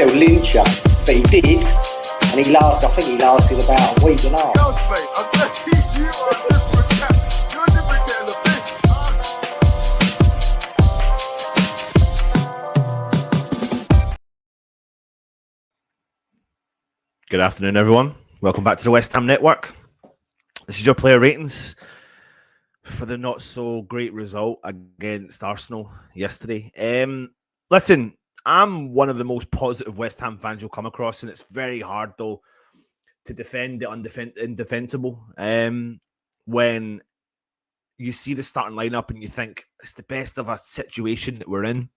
They'll lynch you, but he did, and he lasted. I think he lasted about a week and a half. Good afternoon, everyone. Welcome back to the West Ham Network. This is your player ratings for the not so great result against Arsenal yesterday. Listen, I'm one of the most positive West Ham fans you'll come across, and it's very hard, though, to defend the indefensible. When you see the starting lineup and you think it's the best of a situation that we're in.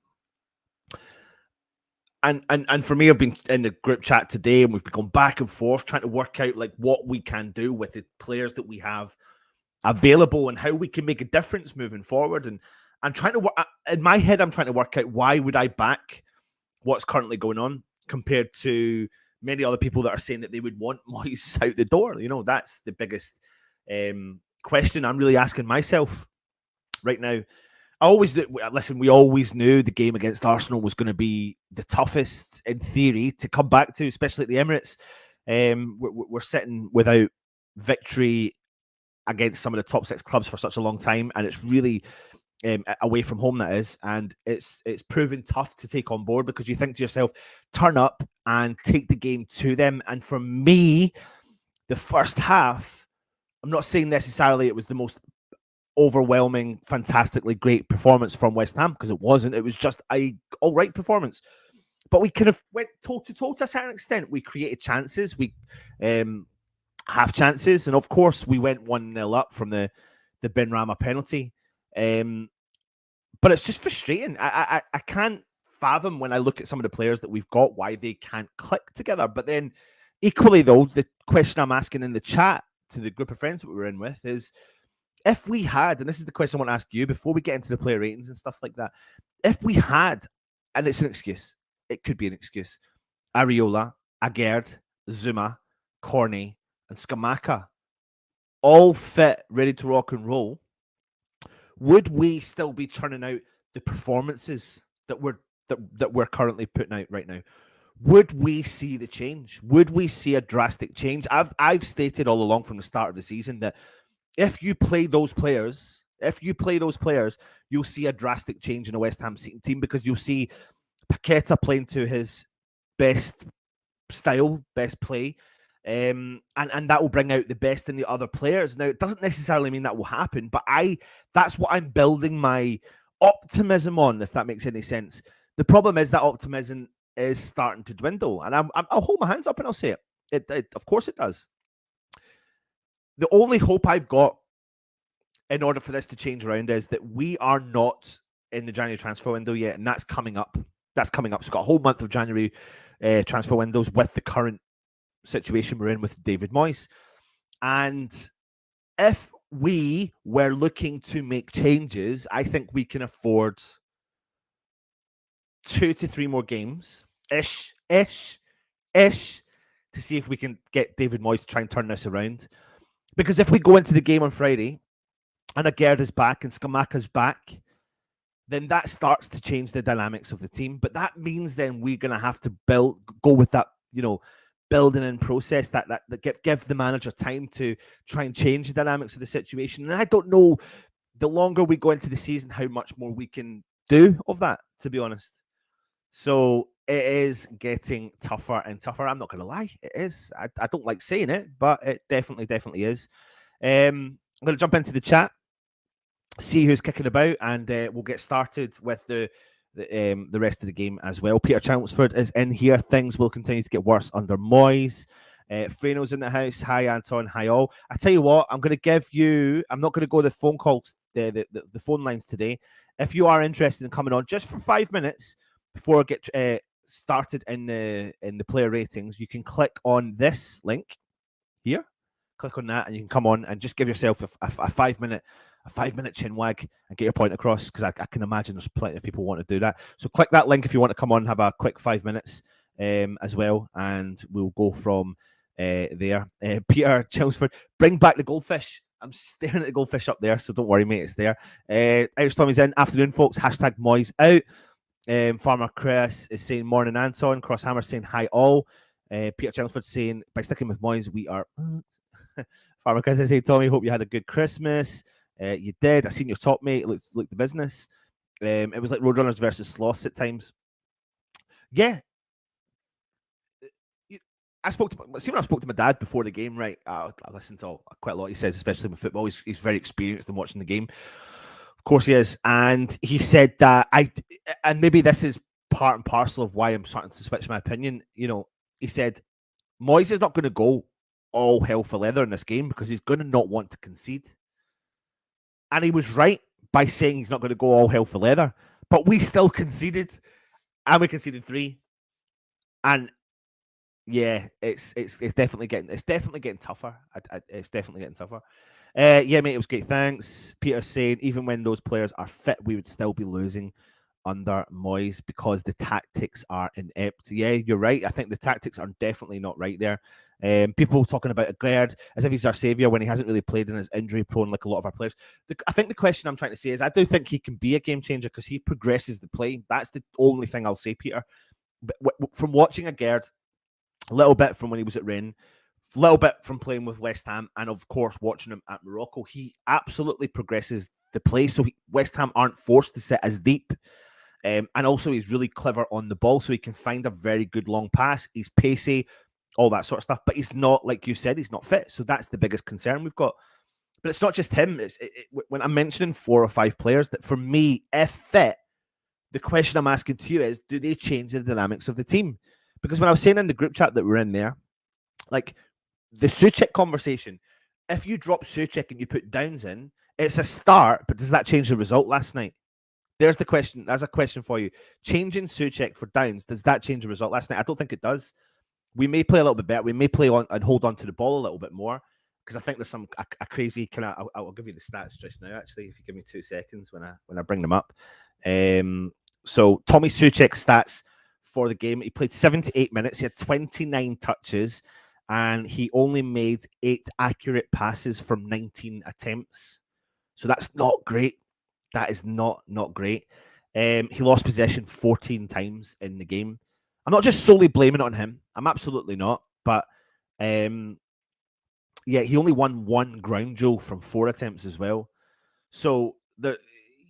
And for me, I've been in the group chat today, and we've been going back and forth trying to work out like what we can do with the players that we have available and how we can make a difference moving forward. And I'm trying to work in my head. I'm trying to work out why would I back what's currently going on compared to many other people that are saying that they would want Moyes out the door. You know, that's the biggest question I'm really asking myself right now. We always knew the game against Arsenal was going to be the toughest in theory to come back to, especially at the Emirates. We're sitting without victory against some of the top 6 clubs for such a long time, and it's really away from home, that is, and it's proven tough to take on board because you think to yourself, turn up and take the game to them. And for me, the first half, I'm not saying necessarily it was the most overwhelming, fantastically great performance from West Ham, because it wasn't. It was just a all right performance. But we kind of went toe to toe to a certain extent. We created chances. We have chances. And of course, we went 1-0 up from the Benrahma penalty. But it's just frustrating. I can't fathom when I look at some of the players that we've got why they can't click together. But then equally, though, the question I'm asking in the chat to the group of friends that we were in with is, if we had, and this is the question I want to ask you before we get into the player ratings and stuff like that, if we had, and it's an excuse, it could be an excuse, Areola, Agerd, Zuma, Corney, and Scamacca all fit, ready to rock and roll, would we still be churning out the performances that we're currently putting out right now? Would we see the change? Would we see a drastic change? I've stated all along from the start of the season that if you play those players, you'll see a drastic change in a West Ham team, because you'll see Paqueta playing to his best style, best play, and that will bring out the best in the other players. Now, it doesn't necessarily mean that will happen, but that's what I'm building my optimism on, if that makes any sense. The problem is that optimism is starting to dwindle, and I'll hold my hands up and I'll say it. It of course it does. The only hope I've got in order for this to change around is that we are not in the January transfer window yet, and that's coming up. So we've got a whole month of January transfer windows with the current situation we're in with David Moyes. And if we were looking to make changes, I think we can afford 2 to 3 more games, ish, to see if we can get David Moyes to try and turn this around. Because if we go into the game on Friday and Agerd is back and Scamacca's back, then that starts to change the dynamics of the team. But that means then we're going to have to go with that, building in process, that give the manager time to try and change the dynamics of the situation. And I don't know, the longer we go into the season, how much more we can do of that, to be honest. So it is getting tougher and tougher. I'm not going to lie. It is. I don't like saying it, but it definitely is. I'm going to jump into the chat, see who's kicking about, and we'll get started with the rest of the game as well. Peter Chelmsford is in here. Things will continue to get worse under Moyes. Freno's in the house. Hi, Anton. Hi, all. I tell you what, I'm going to give you, I'm not going to go the phone calls, the phone lines today. If you are interested in coming on just for 5 minutes before I get started in the player ratings, you can click on this link here. Click on that, and you can come on and just give yourself a 5 minute chin wag and get your point across, because I can imagine there's plenty of people want to do that. So click that link if you want to come on, have a quick 5 minutes as well, and we'll go from there. Peter Chelmsford, bring back the goldfish. I'm staring at the goldfish up there, so don't worry, mate, it's there. Irish Tommy's in. Afternoon, folks. Hashtag Moyes out. Farmer Chris is saying morning Anton. Crosshammer saying hi all. Peter Chelmsford saying by sticking with Moyes we are. Farmer Chris is saying Tommy, hope you had a good Christmas. You did. I seen your top mate. Looked the business. It was like Roadrunners versus Sloths at times. Yeah. I spoke to my dad before the game, right? I listened to quite a lot he says, especially with football. He's very experienced in watching the game. Of course he is. And he said that and maybe this is part and parcel of why I'm starting to switch my opinion. You know, he said, Moyes is not going to go all hell for leather in this game because he's going to not want to concede. And he was right by saying he's not going to go all hell for leather. But we still conceded. And we conceded 3. And yeah, it's definitely getting tougher. It's definitely getting tougher. Yeah, mate, it was great. Thanks. Peter saying even when those players are fit, we would still be losing under Moyes because the tactics are inept. Yeah, you're right. I think the tactics are definitely not right there. People talking about Gerd as if he's our saviour when he hasn't really played and is injury prone like a lot of our players. I think the question I'm trying to say is I do think he can be a game changer because he progresses the play. That's the only thing I'll say, Peter. But from watching Gerd, a little bit from when he was at Rennes, a little bit from playing with West Ham, and of course watching him at Morocco, he absolutely progresses the play. So West Ham aren't forced to sit as deep. And also he's really clever on the ball, so he can find a very good long pass. He's pacey, all that sort of stuff. But he's not, like you said, he's not fit. So that's the biggest concern we've got. But it's not just him. When I'm mentioning 4 or 5 players, that for me, if fit, the question I'm asking to you is, do they change the dynamics of the team? Because when I was saying in the group chat that we're in there, like the Souček conversation, if you drop Souček and you put Downs in, it's a start, but does that change the result last night? There's the question. That's a question for you. Changing Souček for Downs, does that change the result last night? I don't think it does. We may play a little bit better. We may play on and hold on to the ball a little bit more because I think there's a crazy kind of. I'll give you the stats just now. Actually, if you give me 2 seconds when I bring them up. So Tommy Souček's stats for the game: he played 78 minutes. He had 29 touches, and he only made 8 accurate passes from 19 attempts. So that's not great. That is not great. He lost possession 14 times in the game. I'm not just solely blaming it on him. I'm absolutely not. But yeah, he only won 1 ground duel from 4 attempts as well. So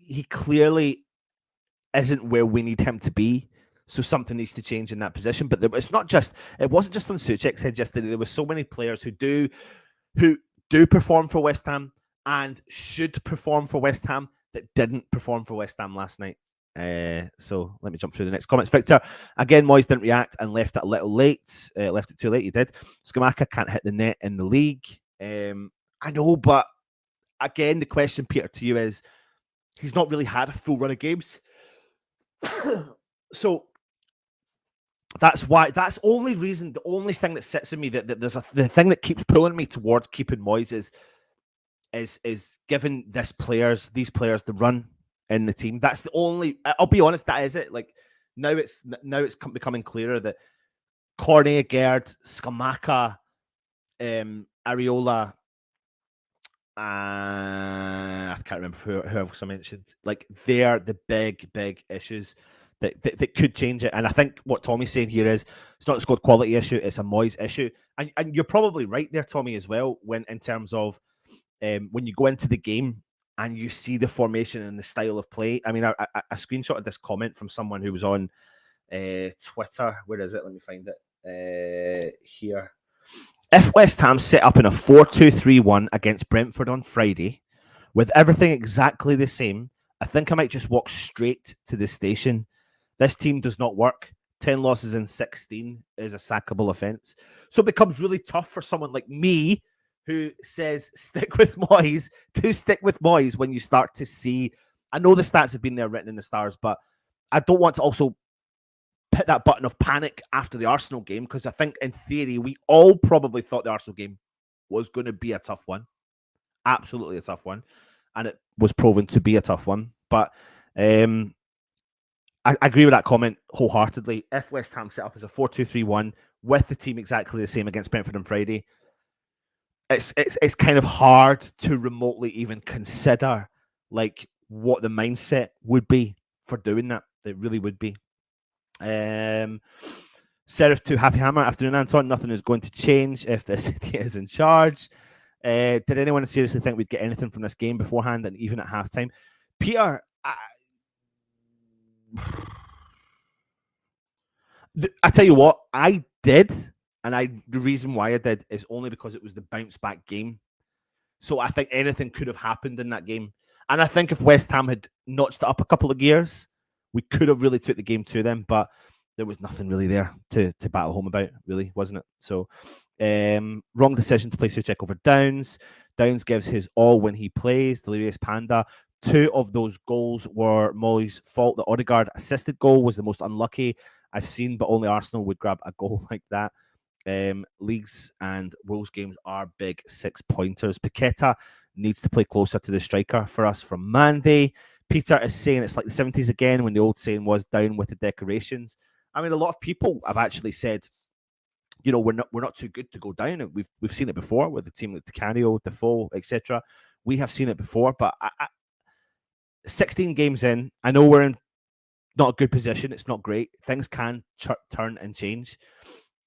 he clearly isn't where we need him to be. So something needs to change in that position. But it wasn't just on Souček's head yesterday. There were so many players who do perform for West Ham and should perform for West Ham that didn't perform for West Ham last night. So let me jump through the next comments. Victor, again, Moyes didn't react and left it a little late. Left it too late. He did. Scamacca can't hit the net in the league. I know, but again, the question, Peter, to you is, he's not really had a full run of games. So that's why. That's the only thing that sits in me that the thing that keeps pulling me towards keeping Moyes is giving these players the run in the team. That's the only. I'll be honest, that is it. Like now it's becoming clearer that Cornet, Gerd, Scamacca, Areola, I can't remember who else I mentioned. Like they're the big issues that could change it. And I think what Tommy's saying here is it's not a squad quality issue, it's a Moyes issue. And you're probably right there, Tommy, as well, when in terms of when you go into the game and you see the formation and the style of play. I mean, I screenshotted this comment from someone who was on Twitter. Where is it? Let me find it. Here. If West Ham set up in a 4-2-3-1 against Brentford on Friday, with everything exactly the same, I think I might just walk straight to the station. This team does not work. 10 losses in 16 is a sackable offence. So it becomes really tough for someone like me who says stick with Moyes to stick with Moyes when you start to see. I know the stats have been there written in the stars, but I don't want to also hit that button of panic after the Arsenal game, because I think in theory we all probably thought the Arsenal game was going to be a tough one. Absolutely a tough one. And it was proven to be a tough one. But I agree with that comment wholeheartedly. If West Ham set up as a 4-2-3-1 with the team exactly the same against Brentford on Friday, it's kind of hard to remotely even consider like what the mindset would be for doing that. It really would be. Serif to Happy Hammer. Afternoon, Anton. Nothing is going to change if the city is in charge. Did anyone seriously think we'd get anything from this game beforehand and even at halftime? Peter, I tell you what, I did, and the reason why I did is only because it was the bounce back game. So I think anything could have happened in that game. And I think if West Ham had notched it up a couple of gears, we could have really took the game to them, but there was nothing really there to battle home about, really, wasn't it? So wrong decision to play Souček over Downs. Downs gives his all when he plays. Delirious Panda. 2 of those goals were Molly's fault. The Odegaard assisted goal was the most unlucky I've seen, but only Arsenal would grab a goal like that. Leagues and Wolves games are big 6-pointers. Paqueta needs to play closer to the striker for us from Mandy. Peter is saying it's like the 70s again when the old saying was down with the decorations. I mean, a lot of people have actually said, you know, we're not too good to go down. And we've seen it before with the team like Canio, Defoe, etc. We have seen it before, but 16 games in, I know we're in not a good position. It's not great. Things can turn and change.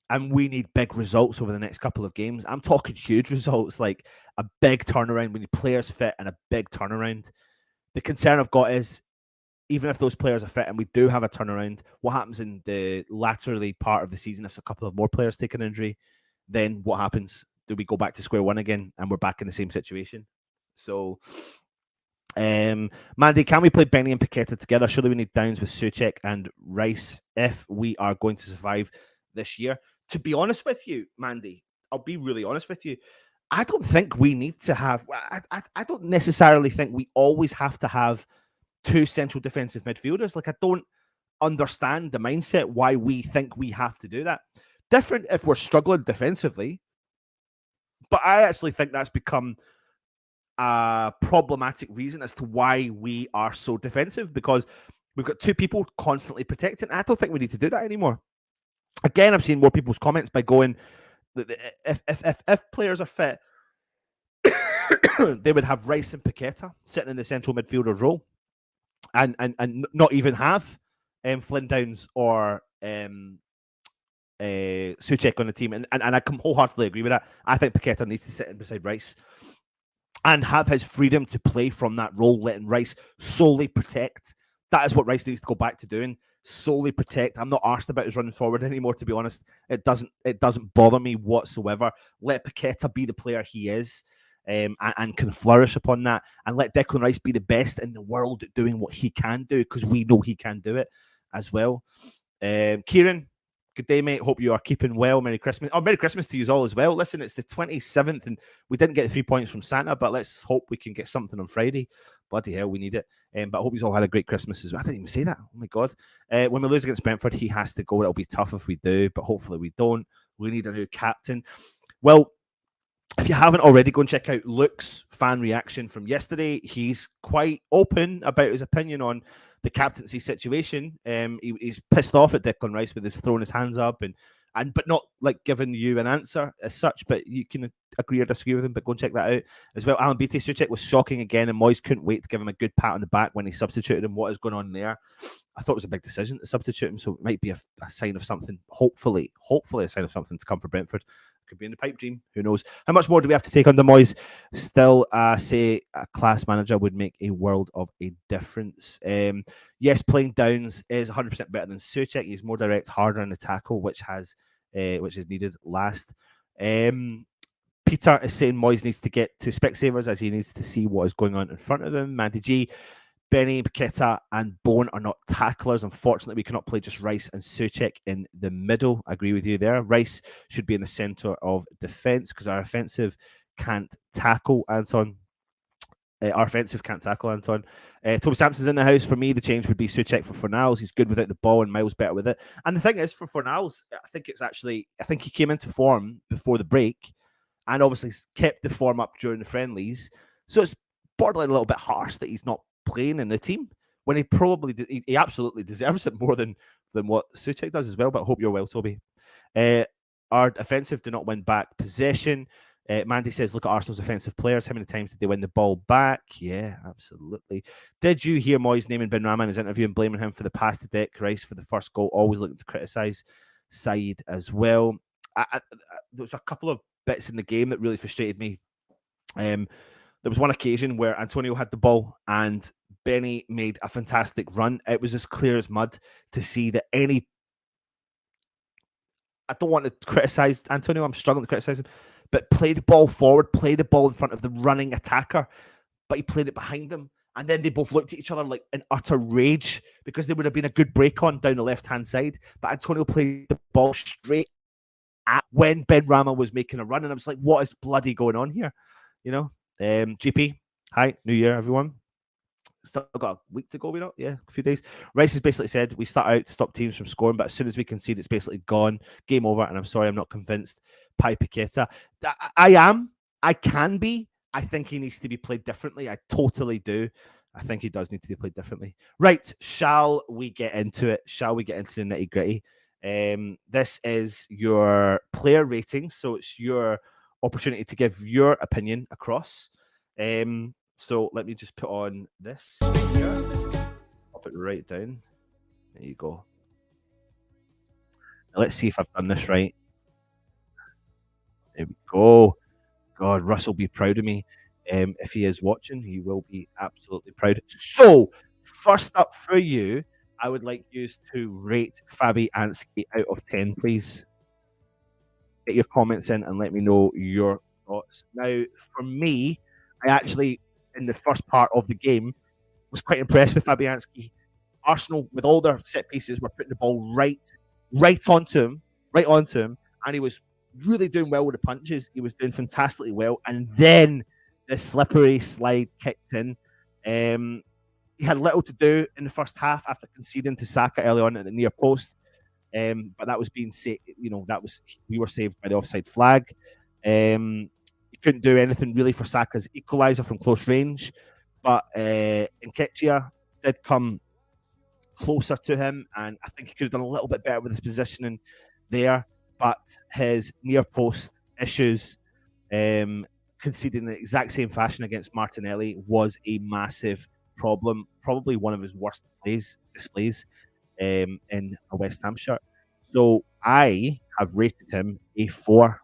And we need big results over the next couple of games. I'm talking huge results, like a big turnaround. We need players fit and a big turnaround. The concern I've got is, even if those players are fit and we do have a turnaround, what happens in the laterally part of the season if a couple of more players take an injury? Then what happens? Do we go back to square one again and we're back in the same situation? So, Mandy, can we play Benny and Paqueta together? Surely we need Downs with Souček and Rice if we are going to survive this year. To be honest with you, Mandy, I'll be really honest with you. I don't think we need to have, I don't necessarily think we always have to have 2 central defensive midfielders. Like, I don't understand the mindset why we think we have to do that. Different if we're struggling defensively, but I actually think that's become a problematic reason as to why we are so defensive, because we've got 2 people constantly protecting. I don't think we need to do that anymore. Again, I've seen more people's comments by going, if players are fit, they would have Rice and Paqueta sitting in the central midfielder role, and not even have Flynn Downs or Souček on the team. And I can wholeheartedly agree with that. I think Paqueta needs to sit in beside Rice and have his freedom to play from that role, letting Rice solely protect. That is what Rice needs to go back to doing. Solely protect. I'm not arsed about his running forward anymore, to be honest. It doesn't bother me whatsoever. Let Paqueta be the player he is, and can flourish upon that, and let Declan Rice be the best in the world at doing what he can do, because we know he can do it as well. Kieran, good day, mate. Hope you are keeping well. Merry Christmas. Oh, Merry Christmas to you all as well. Listen, it's the 27th, and we didn't get 3 points from Santa, but let's hope we can get something on Friday. Bloody hell, we need it. But I hope you all had a great Christmas as well. I didn't even say that. Oh, my God. When we lose against Brentford, he has to go. It'll be tough if we do, but hopefully we don't. We need a new captain. Well, if you haven't already, go and check out Luke's fan reaction from yesterday. He's quite open about his opinion on the captaincy situation. He's pissed off at Declan Rice with his throwing his hands up and but not like giving you an answer as such, but you can agree or disagree with him, but go and check that out as well. Alan Beattie, Souček was shocking again, and Moyes couldn't wait to give him a good pat on the back when he substituted him. What is going on there? I thought it was a big decision to substitute him, so it might be a sign of something, hopefully a sign of something to come for Brentford. Could be in the pipe dream. Who knows? How much more do we have to take under Moyes? Still, say a class manager would make a world of a difference. Yes, playing Downs is 100% better than Souček. He's more direct, harder in the tackle, which is needed last. Peter is saying Moyes needs to get to Specsavers as he needs to see what is going on in front of him. Mandy G, Benny, Paqueta, and Bone are not tacklers. Unfortunately, we cannot play just Rice and Souček in the middle. I agree with you there. Rice should be in the centre of defence because our offensive can't tackle, Anton. Toby Sampson's in the house. For me, the change would be Souček for Fornals. He's good without the ball and Miles better with it. And the thing is, for Fornals, I think he came into form before the break and obviously kept the form up during the friendlies. So it's borderline a little bit harsh that he's not playing in the team when he absolutely deserves it more than what Souček does as well. But I hope you're well, Toby. Our offensive do not win back possession. Mandy says, look at Arsenal's offensive players. How many times did they win the ball back? Yeah, absolutely. Did you hear Moyes naming Ben Rama in his interview and blaming him for the pass to Declan Rice for the first goal? Always looking to criticise side as well. There was a couple of bits in the game that really frustrated me. There was one occasion where Antonio had the ball and Benny made a fantastic run. It was as clear as mud to see that any... I don't want to criticise Antonio. I'm struggling to criticise him. But play the ball forward, play the ball in front of the running attacker. But he played it behind them. And then they both looked at each other like in utter rage because there would have been a good break on down the left-hand side. But Antonio played the ball straight at when Ben Rama was making a run. And I was like, what is bloody going on here? You know? GP, hi, New Year, everyone. Still got a week to go, we know. Yeah, a few days. Rice has basically said we start out to stop teams from scoring, but as soon as we concede, it's basically gone. Game over. And I'm sorry, I'm not convinced. Pi Paqueta. I can be. I think he needs to be played differently. I totally do. I think he does need to be played differently. Right. Shall we get into it? Shall we get into the nitty gritty? This is your player rating. So it's your opportunity to give your opinion across. So let me just put on this. I'll put it right down. There you go. Now let's see if I've done this right. There we go. God, Russ will be proud of me. If he is watching, he will be absolutely proud. So, first up for you, I would like you to rate Fabianski out of 10, please. Get your comments in and let me know your thoughts. Now, for me, I actually, in the first part of the game, was quite impressed with Fabianski. Arsenal, with all their set pieces, were putting the ball right onto him, and he was really doing well with the punches. He was doing fantastically well. And then the slippery slide kicked in. He had little to do in the first half after conceding to Saka early on at the near post. But that was being saved, we were saved by the offside flag. He couldn't do anything really for Saka's equaliser from close range. But Nketiah did come closer to him, and I think he could have done a little bit better with his positioning there. But his near post issues, conceding in the exact same fashion against Martinelli, was a massive problem. Probably one of his worst displays in a West Ham shirt. So I have rated him a 4.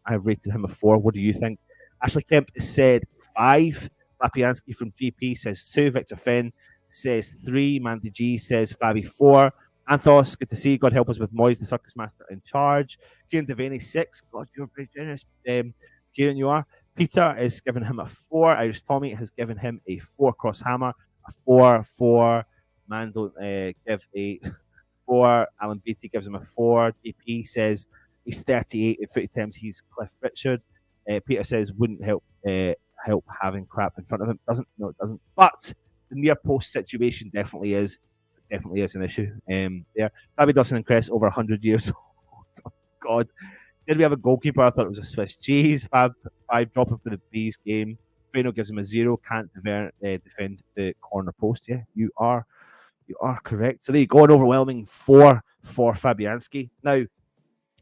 I have rated him a 4. What do you think? Ashley Kemp said 5. Fabianski from GP says 2. Victor Fenn says 3. Mandy G says Fabi 4. Anthos, good to see you. God help us with Moyes, the circus master in charge. Kieran Devaney, 6. God, you're very generous. Kieran, you are. Peter is giving him a 4. Irish Tommy has given him a 4. Crosshammer, a 4. 4. Man, don't give a 4. Alan Beatty gives him a 4. GP says he's 38 in footy terms. He's Cliff Richard. Peter says wouldn't help having crap in front of him. No, it doesn't. But the near post situation definitely is an issue. There, Fabi Dawson and Cress over 100 years old. God, did we have a goalkeeper? I thought it was a Swiss cheese. 5 dropping for the Bees game. Freno gives him a 0. Can't defend the corner post. Yeah, you are correct. So there you go, an overwhelming 4 for Fabianski. Now,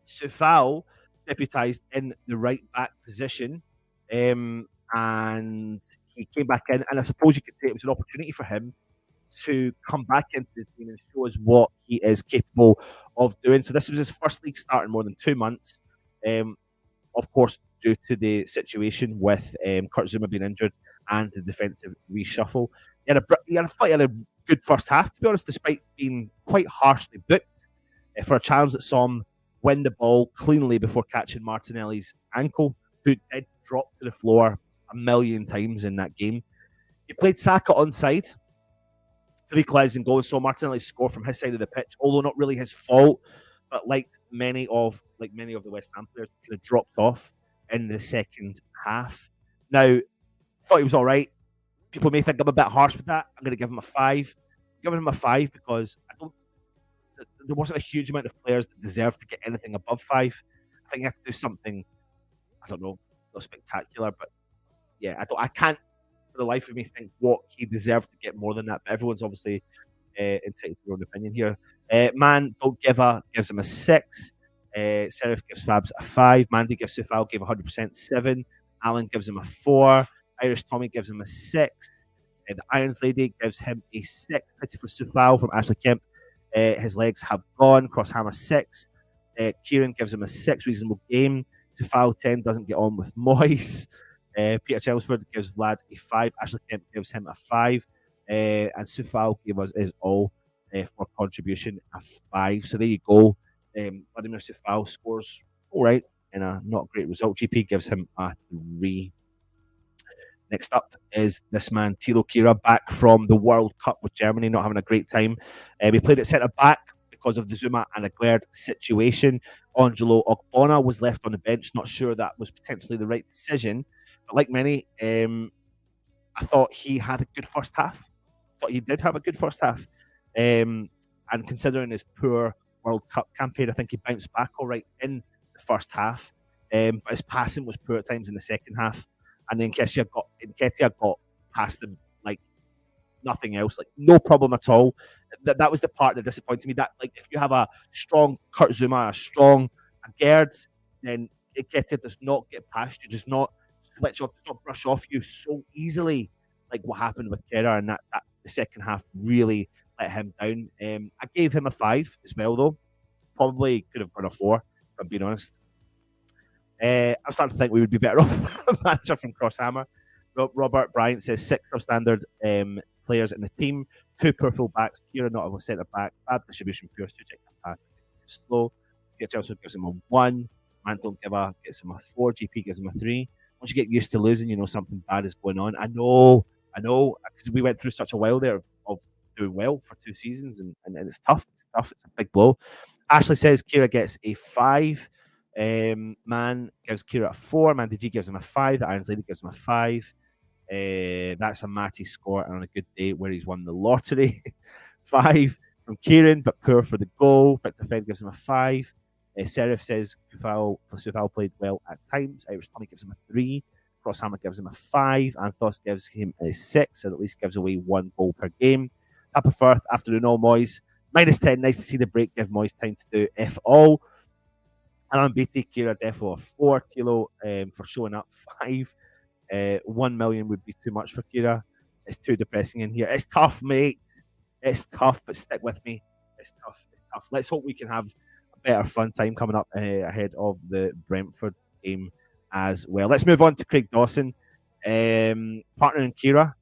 Soufal deputised in the right back position, and he came back in. And I suppose you could say it was an opportunity for him to come back into the team and show us what he is capable of doing. So this was his first league start in more than 2 months. Of course, due to the situation with Kurt Zouma being injured and the defensive reshuffle. He had a good first half, to be honest, despite being quite harshly booked for a challenge that saw him win the ball cleanly before catching Martinelli's ankle, who did drop to the floor a million times in that game. He played Saka onside for the equalising goal, and saw Martinelli score from his side of the pitch, although not really his fault. But like many of the West Ham players, kind of dropped off in the second half. Now, thought he was all right. People may think I'm a bit harsh with that. I'm going to give him a 5. I'm giving him a 5 because there wasn't a huge amount of players that deserved to get anything above 5. I think you have to do something, I don't know, not spectacular, but yeah, I can't for the life of me think what he deserved to get more than that. But everyone's obviously entitled to their own opinion here. Man, don't give gives him a 6. Serif gives Fabs a 5. Mandy gives Sufal, gave 100% 7. Alan gives him a 4. Irish Tommy gives him a 6. The Irons Lady gives him a 6. Pity for Sufal from Ashley Kemp. His legs have gone. Crosshammer 6. Kieran gives him a 6. Reasonable game. Sufal 10 doesn't get on with Moyes. Peter Chelmsford gives Vlad a 5. Ashley Kemp gives him a 5. And Sufal gave us his all for contribution a 5. So there you go. Vladimir Sufal scores all right in a not great result. GP gives him a 3. Next up is this man, Thilo Kehrer, back from the World Cup with Germany, not having a great time. We played at centre-back because of the Zuma and Aguerd situation. Angelo Ogbonna was left on the bench. Not sure that was potentially the right decision. But like many, I thought he had a good first half. I thought he did have a good first half. And considering his poor World Cup campaign, I think he bounced back all right in the first half. But his passing was poor at times in the second half. And then Nketiah got past him like nothing else, like no problem at all. That was the part that disappointed me. That like if you have a strong Kurt Zuma, a strong Gerd, then Nketiah does not get past you, does not switch off, does not brush off you so easily, like what happened with Kehrer, and that the second half really let him down. I gave him a 5 as well, though. Probably could have gone a 4, if I'm being honest. I'm starting to think we would be better off a manager from Crosshammer. Robert Bryant says 6 substandard players in the team, 2 poor full backs, Kieran not a centre back, bad distribution, pure check pass, slow. Peter Chelsea gives him a 1, Manton Giver gets him a 4, GP gives him a 3. Once you get used to losing, you know something bad is going on. I know, because we went through such a while there of doing well for 2 seasons, and it's tough. It's a big blow. Ashley says Kehrer gets a 5. Man gives Kehrer a 4. Mandy G gives him a 5. The Irons Lady gives him a 5. That's a Matty score, and on a good day where he's won the lottery. 5 from Kieran, but poor for the goal. Victor Fed gives him a 5. Serif says Sufal played well at times. Irish Tommy gives him a 3. Crosshammer gives him a 5. Anthos gives him a 6, and at least gives away 1 goal per game. Papa Firth, afternoon all Moyes, -10. Nice to see the break, give Moyes time to do F all. And on BT, Kehrer defo a 4 kilo for showing up. 5. 1 million would be too much for Kehrer. It's too depressing in here. It's tough, mate. It's tough, but stick with me. It's tough. Let's hope we can have a better fun time coming up ahead of the Brentford game as well. Let's move on to Craig Dawson, partner in Kehrer.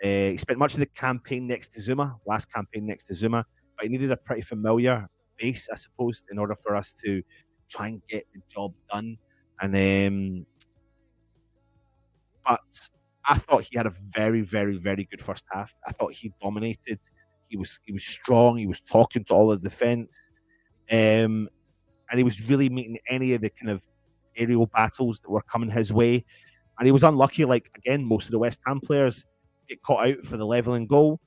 He spent much of the campaign next to Zuma, last campaign next to Zuma, but he needed a pretty familiar face, I suppose, in order for us to try and get the job done. And but I thought he had a very, very, very good first half. I thought he dominated. He was strong. He was talking to all the defense, and he was really meeting any of the kind of aerial battles that were coming his way. And he was unlucky, like again, most of the West Ham players, to get caught out for the levelling goal.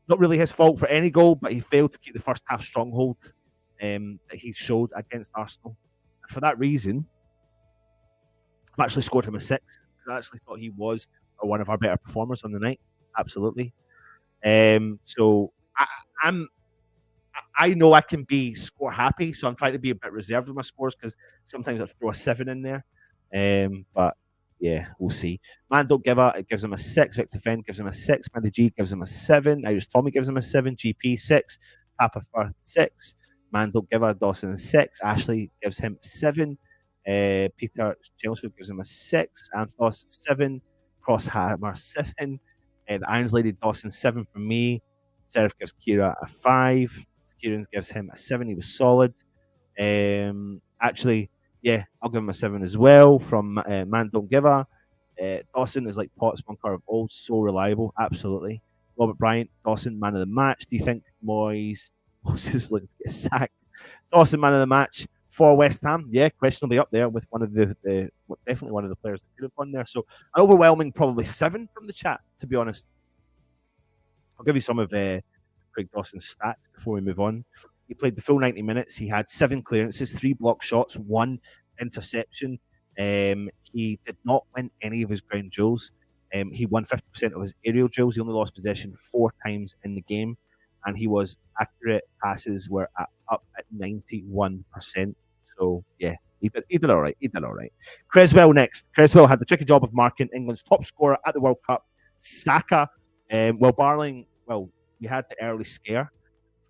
Not really his fault for any goal, but he failed to keep the first half stronghold that he showed against Arsenal. And for that reason, I've actually scored him a 6. I actually thought he was one of our better performers on the night. Absolutely. So I know I can be score happy, so I'm trying to be a bit reserved with my scores because sometimes I throw a 7 in there. But yeah, we'll see. Man Don't Give It gives him a 6. Victor Fenn gives him a 6. Mandy G gives him a 7. Irish Tommy gives him a 7. GP 6. Papa Firth 6. Man Don't Give It Dawson 6. Ashley gives him 7. Peter Chelmsford gives him a 6. Anthos 7. Crosshammer 7. The Irons Lady Dawson 7 from me. Serif gives Kehrer a 5. Kieran gives him a 7. He was solid. Actually, yeah, I'll give him a 7 as well from Man Don't Give A. Dawson is like Potts, bunker of old, so reliable. Absolutely. Robert Bryant, Dawson, man of the match. Do you think Moyes is looking to get sacked? Dawson, man of the match for West Ham. Yeah, questionably up there with one of the definitely one of the players that could have won there. So an overwhelming probably 7 from the chat, to be honest. I'll give you some of Craig Dawson's stats before we move on. He played the full 90 minutes. He had 7 clearances, 3 block shots, 1 interception. He did not win any of his ground duels. He won 50% of his aerial duels. He only lost possession 4 times in the game, and he was accurate passes were up at 91%. So yeah, he did all right. He did all right. Creswell next. Creswell had the tricky job of marking England's top scorer at the World Cup, Saka. We had the early scare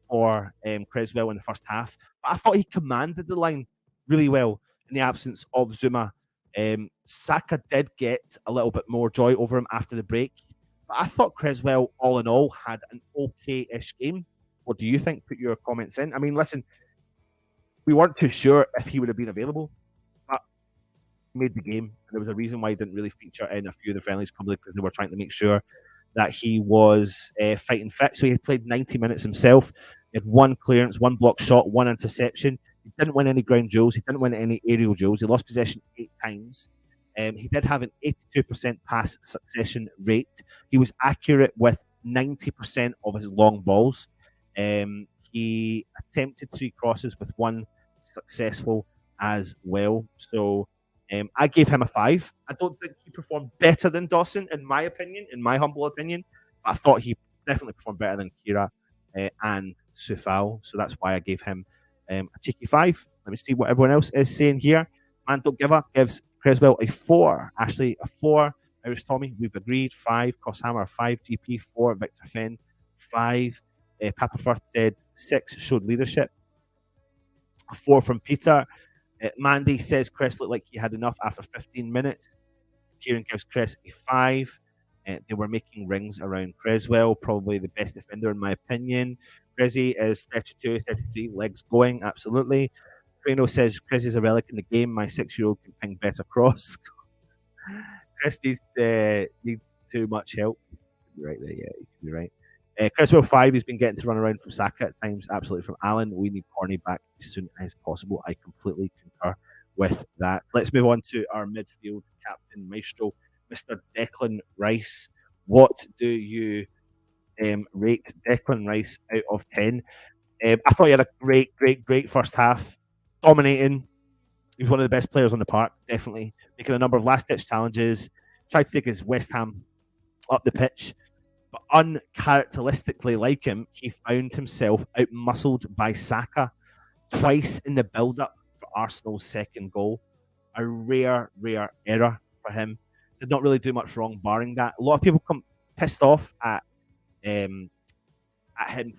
for Creswell in the first half, but I thought he commanded the line really well in the absence of Zuma. Saka did get a little bit more joy over him after the break, but I thought Creswell, all in all, had an okay-ish game. What do you think? Put your comments in. I mean, listen, we weren't too sure if he would have been available, but he made the game, and there was a reason why he didn't really feature in a few of the friendlies, probably because they were trying to make sure that he was fighting fit. So he played 90 minutes himself. He had one clearance, one block shot, one interception. He didn't win any ground duels. He didn't win any aerial duels. He lost possession 8 times. He did have an 82% pass succession rate. He was accurate with 90% of his long balls. He attempted 3 crosses with 1 successful as well. So I gave him a 5. I don't think he performed better than Dawson, in my opinion, in my humble opinion. But I thought he definitely performed better than Kira and Sufal. So that's why I gave him a cheeky 5. Let me see what everyone else is saying here. Man Don't Give Up gives Creswell a 4. Ashley, a 4. Irish Tommy, we've agreed. 5. Crosshammer, 5. GP, 4. Victor Fenn, 5. Papa Firth said 6. Showed leadership. A 4 from Peter. Mandy says Cress looked like he had enough after 15 minutes. Kieran gives Cress a 5. They were making rings around Creswell, probably the best defender in my opinion. Cressy is 32, 33, legs going, absolutely. Crano says Cressy is a relic in the game. My 6-year-old can ping better cross. Chris needs too much help. You're right there, yeah, you can be right. Creswell 5, he's been getting to run around from Saka at times, absolutely from Allen. We need Corney back as soon as possible. I completely concur with that. Let's move on to our midfield captain, Maestro, Mr. Declan Rice. What do you rate Declan Rice out of 10? I thought he had a great first half, dominating. He was one of the best players on the park, definitely. Making a number of last-ditch challenges, tried to take his West Ham up the pitch. But uncharacteristically like him, he found himself out-muscled by Saka twice in the build-up for Arsenal's second goal. A rare error for him. Did not really do much wrong barring that. A lot of people come pissed off at him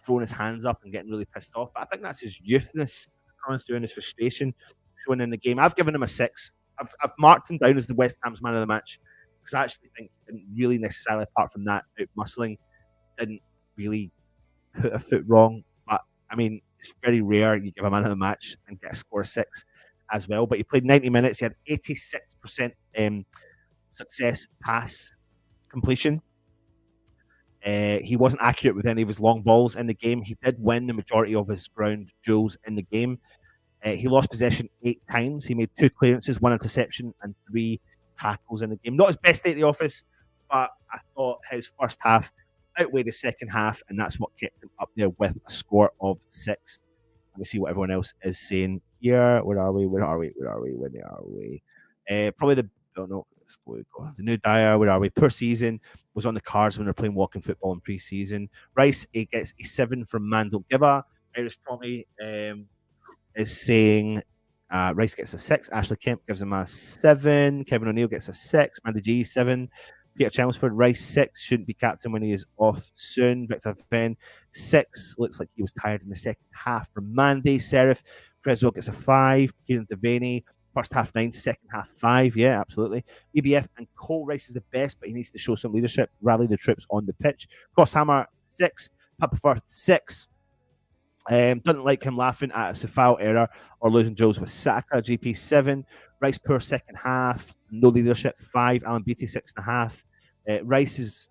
throwing his hands up and getting really pissed off. But I think that's his youthness coming through and his frustration showing in the game. I've given him a 6. I've marked him down as the West Ham's man of the match. Because I actually think he didn't really necessarily, apart from that out-muscling, didn't really put a foot wrong. But, I mean, it's very rare you give a man of the match and get a score of 6 as well. But he played 90 minutes. He had 86% success pass completion. He wasn't accurate with any of his long balls in the game. He did win the majority of his ground duels in the game. He lost possession 8 times. He made 2 clearances, 1 interception, and 3 tackles in the game. Not his best day at the office, but I thought his first half outweighed the second half, and that's what kept him up there with a score of 6. Let me see what everyone else is saying here. Where are we? Probably the new Dyer. Where are we? Poor season was on the cards when they're playing walking football in pre-season. Rice, he gets a 7 from Man Don't Give A. Irish Tommy is saying Rice gets a 6. Ashley Kemp gives him a 7. Kevin O'Neill gets a 6. Mandy G, 7. Peter Chelmsford, Rice, 6. Shouldn't be captain when he is off soon. Victor Fenn, 6. Looks like he was tired in the second half from Mandy. Serif, Creswell gets a 5. Kieran Devaney, first half 9, second half 5. Yeah, absolutely. EBF and Cole, Rice is the best, but he needs to show some leadership, rally the troops on the pitch. Crosshammer, 6. Papa Firth, 6. Doesn't like him laughing at a Sefao error or losing duels with Saka. GP 7. Rice poor second half. No leadership 5. Alan Beattie 6.5. Rice's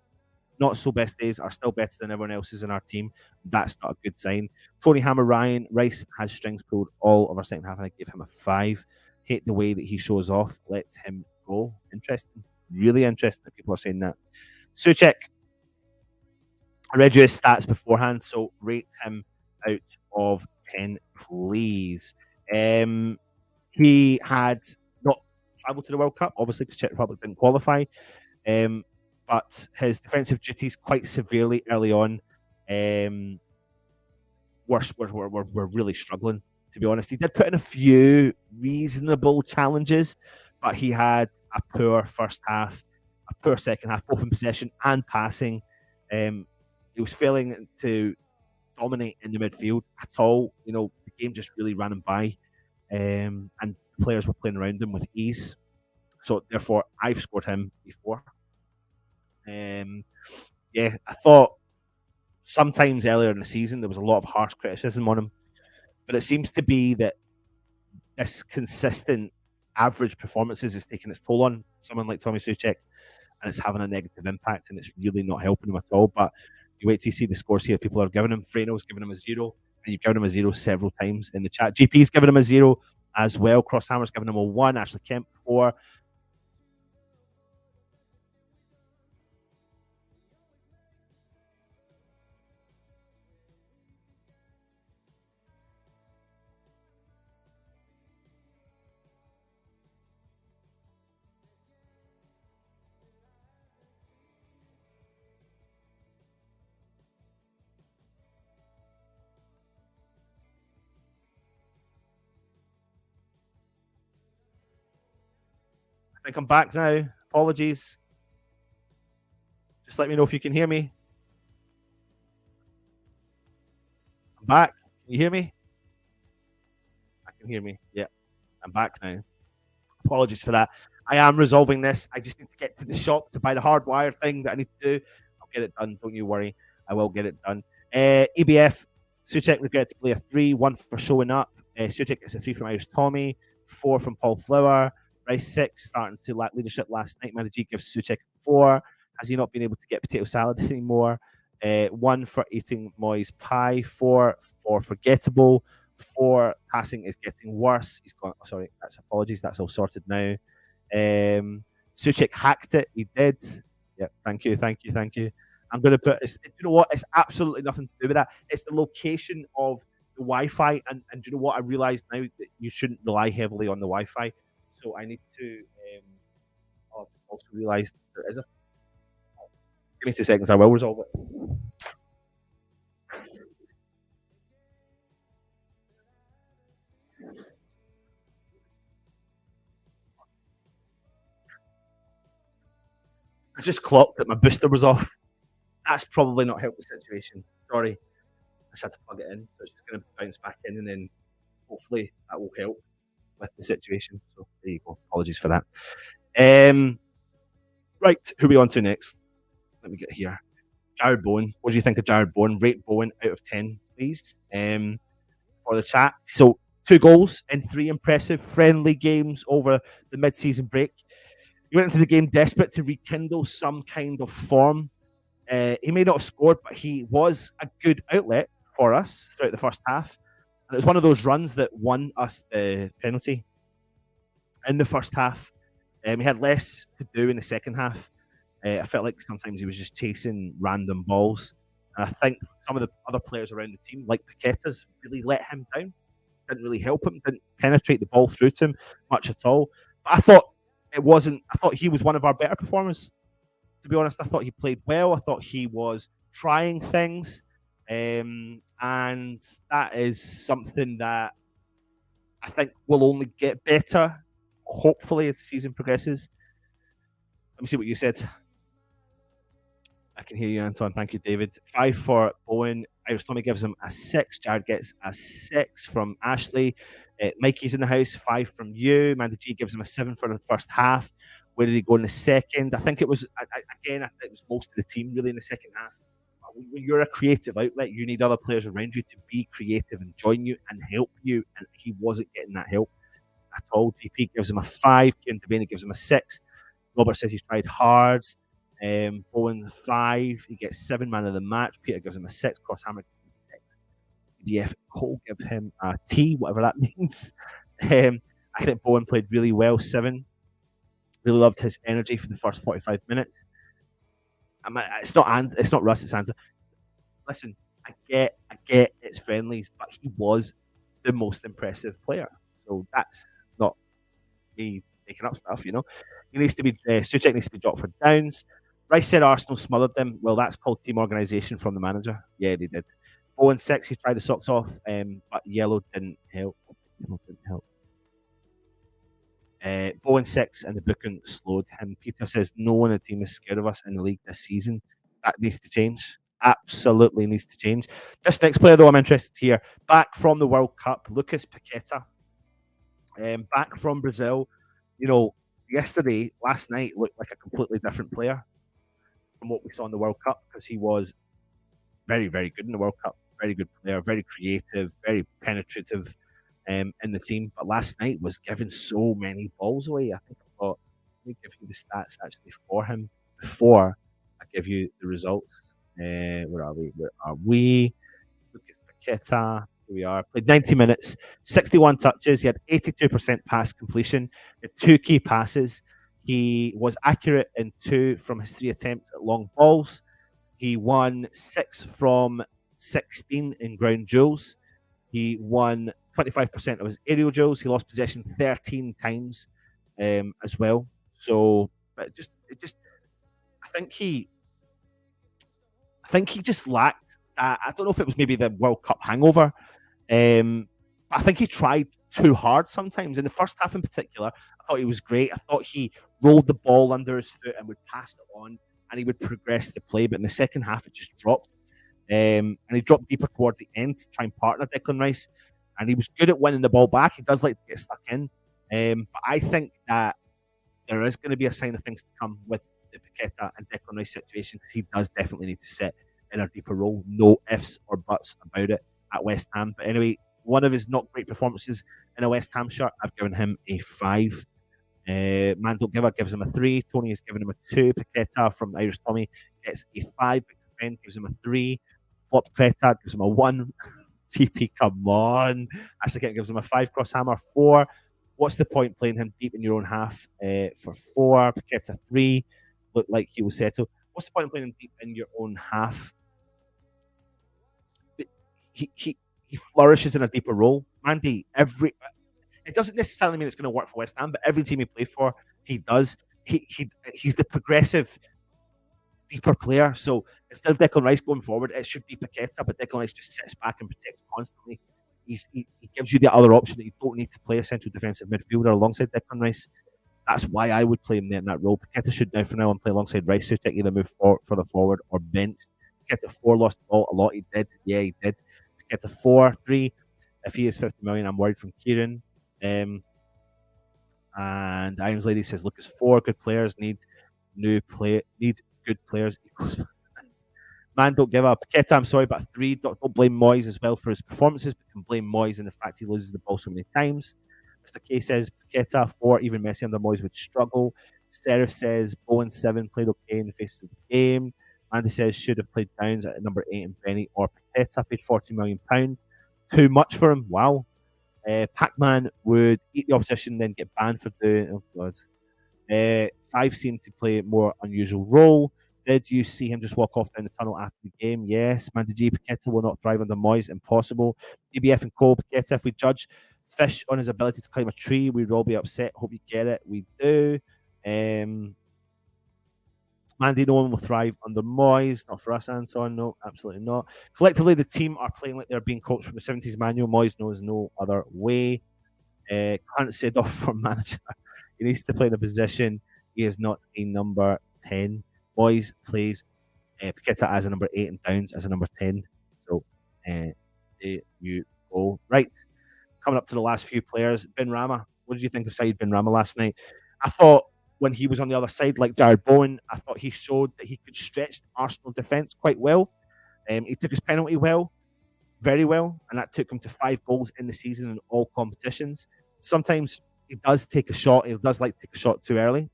not so best days are still better than everyone else's in our team. That's not a good sign. Tony Hammer Ryan, Rice has strings pulled all of our second half, and I give him a 5. Hate the way that he shows off. Let him go. Interesting. Really interesting that people are saying that. Suchek, I read you his stats beforehand, so rate him out of 10, please. He had not traveled to the World Cup, obviously, because Czech Republic didn't qualify. But his defensive duties quite severely early on were really struggling. to be honest. He did put in a few reasonable challenges, but he had a poor first half, a poor second half, both in possession and passing. He was failing to dominate in the midfield at all. The game just really ran him by, and players were playing around him with ease. So therefore, I've scored him before. I thought sometimes earlier in the season there was a lot of harsh criticism on him, but it seems to be that this consistent average performances is taking its toll on someone like Tommy Souček, and it's having a negative impact, and it's really not helping him at all. But you wait to see the scores here. People are giving him. Freno's giving him a 0, and you've given him a 0 several times in the chat. GP's given him a 0 as well. Crosshammer's given him a 1. Ashley Kemp 4. I think I'm back now. Apologies. Just let me know if you can hear me. I'm back. Can you hear me? I can hear me. Yeah, I'm back now. Apologies for that. I am resolving this. I just need to get to the shop to buy the hardwire thing that I need to do. I'll get it done. Don't you worry. I will get it done. EBF, Souček regrettably a 3, 1 for showing up. Souček gets a 3 from Irish Tommy, 4 from Paul Flower. Rice 6 starting to lack leadership last night. Manager gives Souček 4. Has he not been able to get potato salad anymore? 1 for eating Moy's pie. 4 for forgettable. 4 passing is getting worse. He's gone. Oh, sorry, that's apologies. That's all sorted now. Souček hacked it. He did. Yeah, thank you. I'm going to put. You know what? It's absolutely nothing to do with that. It's the location of the Wi-Fi, and do you know what? I realise now that you shouldn't rely heavily on the Wi-Fi. So I need to. I've also realised there is a. Give me 2 seconds. I will resolve it. I just clocked that my booster was off. That's probably not helped the situation. Sorry. I just had to plug it in. So it's just going to bounce back in, and then hopefully that will help with the situation. So there you go. Apologies for that. Right. Who are we on to next? Let me get here. Jared Bowen. What do you think of Jared Bowen? Rate Bowen out of 10, please, for the chat. So 2 goals in 3 impressive friendly games over the mid-season break. He went into the game desperate to rekindle some kind of form. He may not have scored, but he was a good outlet for us throughout the first half. And it was one of those runs that won us the penalty in the first half. He had less to do in the second half. I felt like sometimes he was just chasing random balls. And I think some of the other players around the team, like Paqueta's, really let him down. Didn't really help him, didn't penetrate the ball through to him much at all. But I thought he was one of our better performers. To be honest, I thought he played well. I thought he was trying things. And that is something that I think will only get better, hopefully, as the season progresses. Let me see what you said. I can hear you, Anton. Thank you, David. 5 for Bowen. Irish Tommy gives him a 6. Jared gets a 6 from Ashley. Mikey's in the house. 5 from you. Mandy G gives him a 7 for the first half. Where did he go in the second? I think it was, again, it was most of the team really in the second half. When you're a creative outlet, you need other players around you to be creative and join you and help you. And he wasn't getting that help at all. GP gives him a 5. Kieran Devaney gives him a 6. Robert says he's tried hard. Bowen 5. He gets 7 man of the match. Peter gives him a 6. Crosshammer gives him a 6. Cole gives him a T, whatever that means. I think Bowen played really well. 7. Really loved his energy for the first 45 minutes. I mean, it's not Russ, it's Andrew. Listen, I get it's friendlies, but he was the most impressive player. So that's not me making up stuff, you know. He needs to be Souček needs to be dropped for downs. Rice said Arsenal smothered them. Well, that's called team organisation from the manager. Yeah, they did. Bowen 6, he tried the socks off, but yellow didn't help. didn't help. Bowen 6 and the booking slowed him. Peter says no one in the team is scared of us in the league this season. That needs to change. Absolutely needs to change. This next player, though, I'm interested to hear. Back from the World Cup, Lucas Paqueta. Back from Brazil. You know, last night, looked like a completely different player from what we saw in the World Cup because he was very, very good in the World Cup. Very good player, very creative, very penetrative in the team. But last night was giving so many balls away. I think I thought, let me give you the stats actually for him before I give you the results. Where are we? Where are we? Lucas Paqueta. Here we are. Played 90 minutes, 61 touches. He had 82% pass completion. He had 2 key passes. He was accurate in 2 from his 3 attempts at long balls. He won 6 from 16 in ground duels. He won 25% of his aerial duels. He lost possession 13 times as well. So, but I think he just lacked that. I don't know if it was maybe the World Cup hangover. But I think he tried too hard sometimes. In the first half in particular, I thought he was great. I thought he rolled the ball under his foot and would pass it on and he would progress the play. But in the second half, it just dropped. And he dropped deeper towards the end to try and partner Declan Rice. And he was good at winning the ball back. He does like to get stuck in. But I think that there is going to be a sign of things to come with the Paqueta and Declan Rice situation because he does definitely need to sit in a deeper role. No ifs or buts about it at West Ham. But anyway, one of his not great performances in a West Ham shirt, I've given him a 5. Man Don't Give a gives him a 3. Tony has given him a 2. Paqueta from Irish Tommy gets a 5. Victor Fenn gives him a 3. Flop Creta gives him a 1. GP, come on. Ashley Kent gives him a 5. Crosshammer 4. What's the point playing him deep in your own half for 4? Paqueta 3. Looked like he was settled. What's the point of playing him deep in your own half? He flourishes in a deeper role. Mandy, it doesn't necessarily mean it's going to work for West Ham, but every team he played for, he does. He's the progressive deeper player. So instead of Declan Rice going forward, it should be Paqueta, but Declan Rice just sits back and protects constantly. He gives you the other option that you don't need to play a central defensive midfielder alongside Declan Rice. That's why I would play him there in that role. Paqueta should now for now and play alongside Rice to take either move further forward or bench. Paqueta 4 lost the ball a lot. He did. Yeah, he did. Paqueta 4, 3. If he is 50 million, I'm worried from Kieran. And Irons Lady says, Lucas 4 good players need good players. Man, don't give up. Paqueta, I'm sorry, but 3. Don't blame Moyes as well for his performances, but can blame Moyes in the fact he loses the ball so many times. Mr. K says Paqueta 4, even Messi under Moyes would struggle. Serif says Bowen 7 played okay in the face of the game. Andy says should have played Downs at number 8 and Benny or Paqueta paid £40 million. Too much for him. Wow. Pac-Man would eat the opposition, then get banned for doing. Oh god. 5 seemed to play a more unusual role. Did you see him just walk off down the tunnel after the game? Yes. Mandy G. Paqueta will not thrive under Moyes. Impossible. BBF and Co. Paqueta, if we judge Fish on his ability to climb a tree, we'd all be upset. Hope you get it. We do. Mandy, no one will thrive under Moyes. Not for us, Anton. No, absolutely not. Collectively, the team are playing like they're being coached from the 70s manual. Moyes knows no other way. Can't say off for manager. He needs to play in a position. He is not a number 10. Moyes plays Paqueta as a number 8 and Downs as a number 10. So there you go. Right. Coming up to the last few players. Ben Rama. What did you think of Saeed Ben Rama last night? I thought when he was on the other side, like Jared Bowen, I thought he showed that he could stretch the Arsenal defence quite well. He took his penalty very well, and that took him to 5 goals in the season in all competitions. Sometimes he does take a shot. He does like to take a shot too early.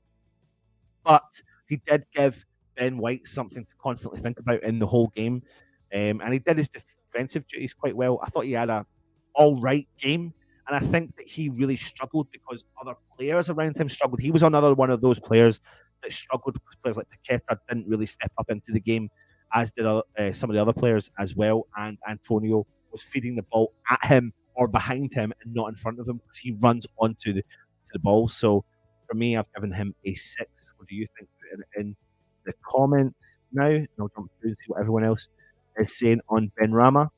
But he did give Ben White something to constantly think about in the whole game. And he did his defensive duties quite well. I thought he had a all right game. And I think that he really struggled because other players around him struggled. He was another one of those players that struggled because players like Paqueta didn't really step up into the game, as did some of the other players as well. And Antonio was feeding the ball at him or behind him and not in front of him because he runs onto the ball. So for me, I've given him a 6. What do you think? Put it in the comments now, and I'll jump through and see what everyone else is saying on Ben Rama.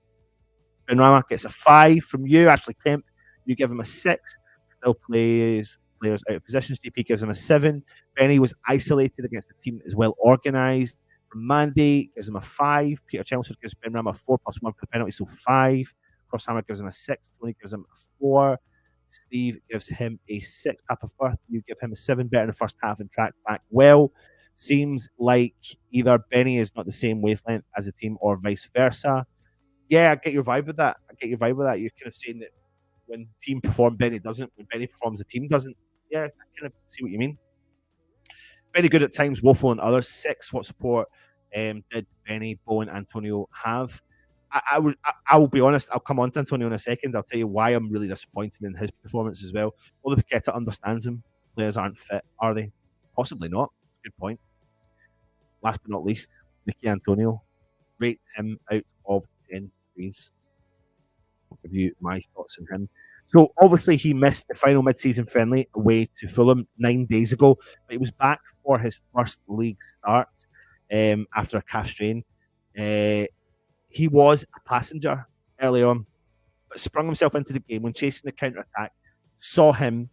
Ben Rama gets a 5 from you, Ashley Kemp. You give him a 6. Still plays players out of position. DP gives him a 7. Benny was isolated against a team that is well organised. Mandy gives him a 5. Peter Chelmsford gives Ben Ram a 4+1 for the penalty, so 5. Crosshammer gives him a 6. Tony gives him a 4. Steve gives him a 6. Papa Firth, you give him a 7. Better in the first half and tracked back well. Seems like either Benny is not the same wavelength as a team or vice versa. Yeah, I get your vibe with that. You're kind of saying that when the team perform, Benny doesn't. When Benny performs, the team doesn't. Yeah, I kind of see what you mean. Very good at times, woeful and others. 6. What support did Benny, Bowen, Antonio have? I will be honest. I'll come on to Antonio in a second. I'll tell you why I'm really disappointed in his performance as well. Although Paqueta understands him, players aren't fit, are they? Possibly not. Good point. Last but not least, Mickey Antonio. Rate him out of 10, please. I'll give you my thoughts on him. So obviously he missed the final mid-season friendly away to Fulham 9 days ago, but he was back for his first league start after a calf strain. He was a passenger early on, but sprung himself into the game when chasing the counter-attack, saw him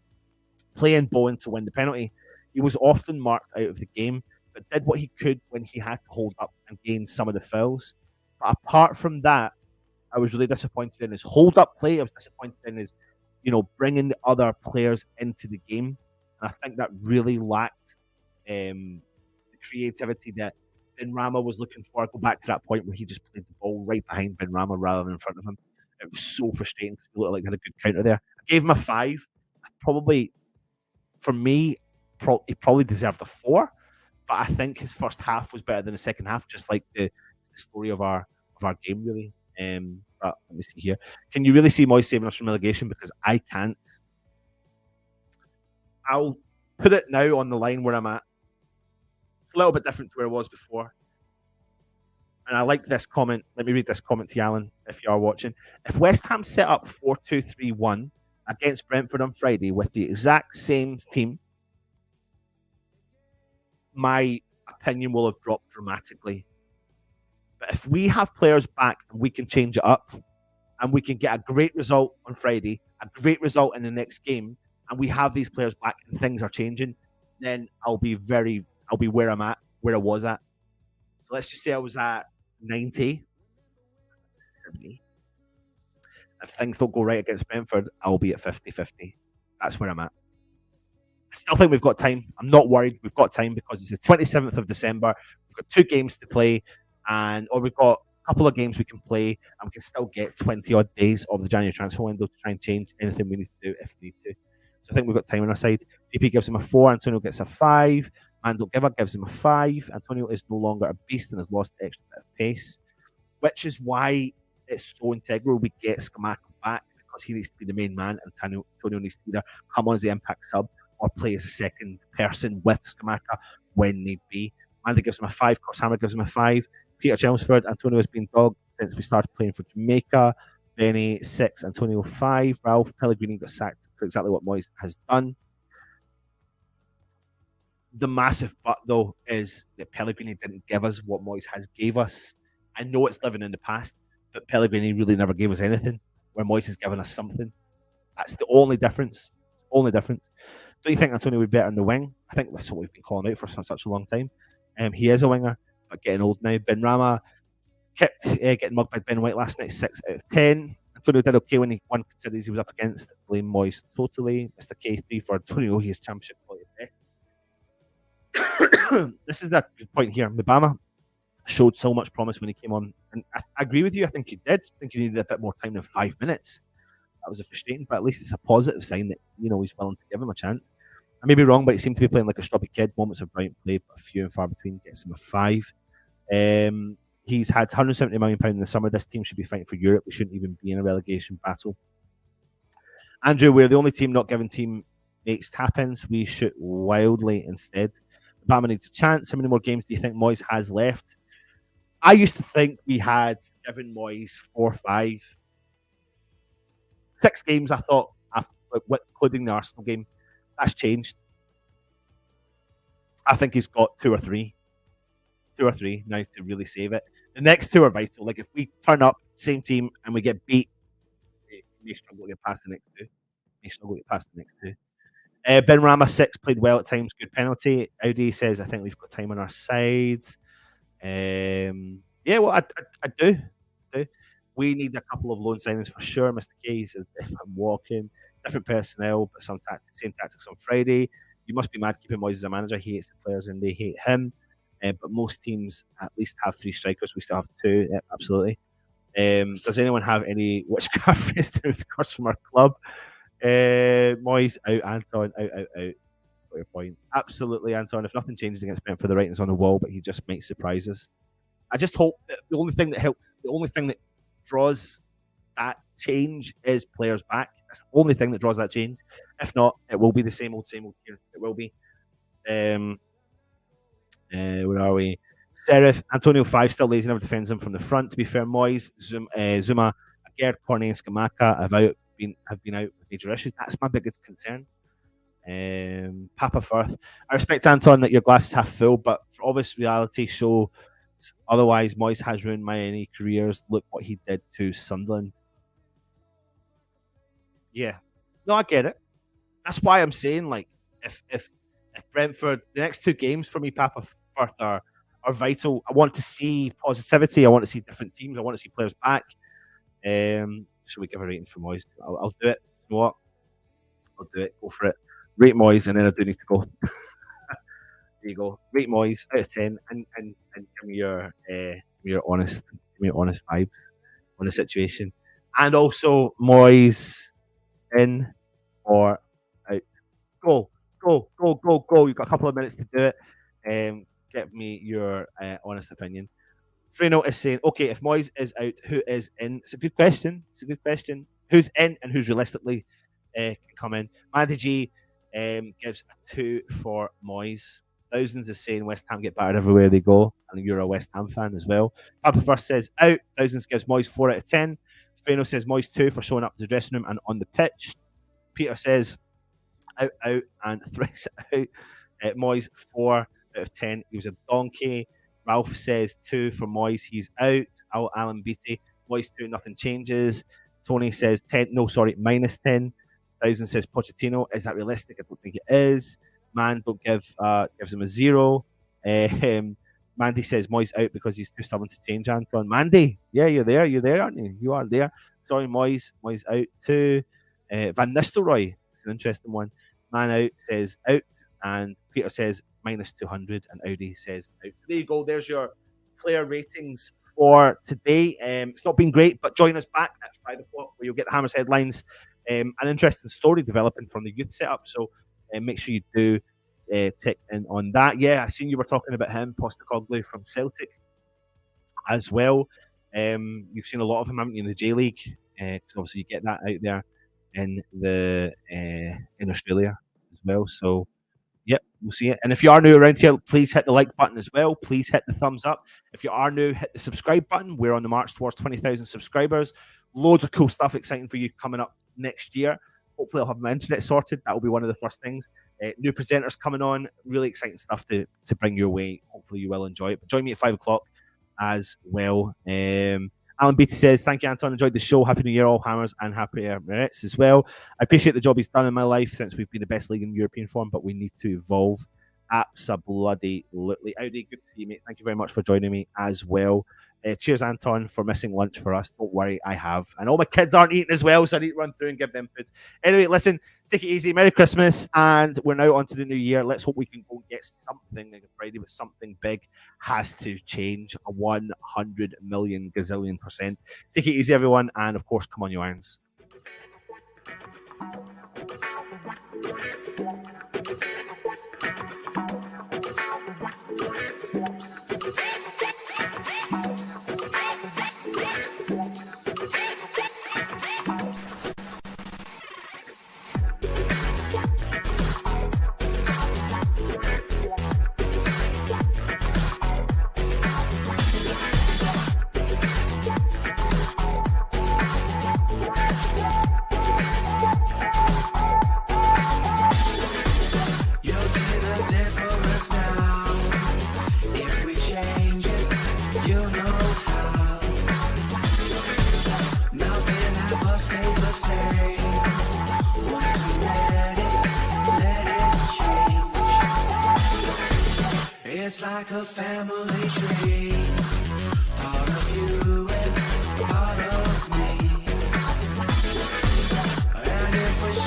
playing Bowen to win the penalty. He was often marked out of the game, but did what he could when he had to hold up and gain some of the fouls. But apart from that, I was really disappointed in his hold-up play. I was disappointed in his, bringing the other players into the game. And I think that really lacked the creativity that Ben Rama was looking for. Go back to that point where he just played the ball right behind Ben Rama rather than in front of him. It was so frustrating because he looked like he had a good counter there. I gave him a 5. Probably, for me, he probably deserved a 4. But I think his first half was better than the second half, just like the story of our game, really. But let me see here. Can you really see Moyes saving us from relegation? Because I can't. I'll put it now on the line where I'm at. It's a little bit different to where it was before. And I like this comment. Let me read this comment to you, Alan, if you are watching. If West Ham set up 4-2-3-1 against Brentford on Friday with the exact same team, my opinion will have dropped dramatically. But if we have players back and we can change it up and we can get a great result on Friday, a great result in the next game, and we have these players back and things are changing, then I'll be where I'm at, where I was at. So let's just say I was at 90, 70. If things don't go right against Brentford, I'll be at 50-50. That's where I'm at. I still think we've got time. I'm not worried. We've got time because it's the 27th of December. We've got 2 games to play, or we've got a couple of games we can play, and we can still get 20-odd days of the January transfer window to try and change anything we need to do if we need to. So I think we've got time on our side. DP gives him a 4. Antonio gets a 5. Mandel gives him a 5. Antonio is no longer a beast and has lost the extra bit of pace, which is why it's so integral we get Scamacca back, because he needs to be the main man, and Antonio needs to either come on as the impact sub or play as a second person with Scamacca when need be. Mandy gives him a 5. Crosshammer gives him a 5. Peter Chelmsford, Antonio has been dogged since we started playing for Jamaica. Benny 6, Antonio 5. Ralph Pellegrini got sacked for exactly what Moyes has done. The massive but, though, is that Pellegrini didn't give us what Moyes has gave us. I know it's living in the past, but Pellegrini really never gave us anything, where Moyes has given us something. That's the only difference. Only difference. Don't you think Antonio would be better in the wing? I think that's what we've been calling out for such a long time. He is a winger, but getting old now. Ben Rama kept getting mugged by Ben White last night, 6 out of 10. Antonio did okay when he won considers he was up against. Blame Moyes totally. Mr. K3 for Antonio, he is championship quality. This is that good point here. Mbama showed so much promise when he came on, and I agree with you. I think he did. I think he needed a bit more time than 5 minutes. That was frustrating, but at least it's a positive sign that he's willing to give him a chance. I may be wrong, but he seemed to be playing like a stubby kid. Moments of brilliant play, but a few and far between. Gets him a 5. He's had £170 million in the summer. This team should be fighting for Europe. We shouldn't even be in a relegation battle. Andrew, we're the only team not giving teammates tap-ins. We shoot wildly instead. Bama needs a chance. How many more games do you think Moyes has left? I used to think we had given Moyes 4 or 5. 6 games, I thought, after, including the Arsenal game. That's changed. I think he's got 2 or 3. 2 or 3 now to really save it. The next 2 are vital. Like, if we turn up, same team, and we get beat, we may struggle to get past the next 2. may struggle to get past the next two. Ben Rama 6 played well at times, good penalty. Audi says, I think we've got time on our side. Yeah, well, I do. We need a couple of loan signings for sure. Mr. K says, if I'm walking, different personnel, but same tactics on Friday. You must be mad keeping Moyes as a manager. He hates the players and they hate him. But most teams at least have 3 strikers. We still have 2. Yeah, absolutely. Does anyone have any witchcraft requests from our club? Moyes out, Anton out. What your point? Absolutely, Anton. If nothing changes against Brentford, the writing's on the wall, but he just might surprise us. I just hope that the only thing that draws that change is players back. That's the only thing that draws that change. If not, it will be the same old here. It will be. Where are we? Serif, Antonio 5 still lazy, never defends him from the front. To be fair, Moyes, Zuma, Agerd, Cornet, and Skamaka have been out with major issues. That's my biggest concern. Papa Firth, I respect, Anton, that your glass is half full, but for obvious reality show, otherwise Moyes has ruined many careers. Look what he did to Sunderland. Yeah, no, I get it. That's why I'm saying, like, if Brentford, the next 2 games for me, Papa Firth, are vital. I want to see positivity. I want to see different teams. I want to see players back. Should we give a rating for Moyes? I'll do it. You know what? I'll do it. Go for it. Rate Moyes, and then I do need to go. There you go. Rate Moyes out of 10, and give me your honest vibes on the situation, and also Moyes in or out. Go. You've got a couple of minutes to do it. Give me your honest opinion. Freno is saying, okay, if Moyes is out, who is in? It's a good question. Who's in and who's realistically can come in? Mandy G gives a 2 for Moyes. Thousands is saying West Ham get battered everywhere they go, and you're a West Ham fan as well. Papa First says out. Thousands gives Moyes 4 out of 10. Freno says Moyes 2 for showing up to the dressing room and on the pitch. Peter says out, and Thrice out. Moyes 4 out of 10. He was a donkey. Ralph says 2 for Moyes. He's out. Alan Beatty. Moyes 2. Nothing changes. Tony says 10. No, sorry, minus 10. Thousand says Pochettino. Is that realistic? I don't think it is. Man, don't gives him a 0. Mandy says Moyes out because he's too stubborn to change. Anton, Mandy, yeah, you're there, aren't you? You are there. Sorry, Moyes out too. Van Nistelrooy, it's an interesting one. Man out says out, and Peter says minus 200, and Audi says out. There you go. There's your player ratings for today. It's not been great, but join us back at 5 o'clock where you'll get the Hammers headlines. An interesting story developing from the youth setup. So make sure you do tick in on that. Yeah, I seen you were talking about him, Postecoglou from Celtic as well. You've seen a lot of him, haven't you, in the J League? Because obviously you get that out there in the in Australia as well. So yep, we'll see it. And if you are new around here, please hit the like button as well. Please hit the thumbs up. If you are new, hit the subscribe button. We're on the march towards 20,000 subscribers. Loads of cool stuff exciting for you coming up next year. Hopefully I'll have my internet sorted. That will be one of the first things. New presenters coming on. Really exciting stuff to bring your way. Hopefully you will enjoy it. But join me at 5 o'clock as well. Alan Beatty says, thank you, Anton. Enjoyed the show. Happy New Year, all Hammers, and happy Emirates as well. I appreciate the job he's done in my life since we've been the best league in European form, but we need to evolve. Absolutely. Audi, good to see you, mate. Thank you very much for joining me as well. Cheers, Anton, for missing lunch for us. Don't worry, I have. And all my kids aren't eating as well, so I need to run through and give them food. Anyway, listen, take it easy. Merry Christmas, and we're now on to the new year. Let's hope we can go and get something like a Friday, but something big has to change 100 million gazillion %. Take it easy, everyone, and of course, come on, you irons. like a family tree.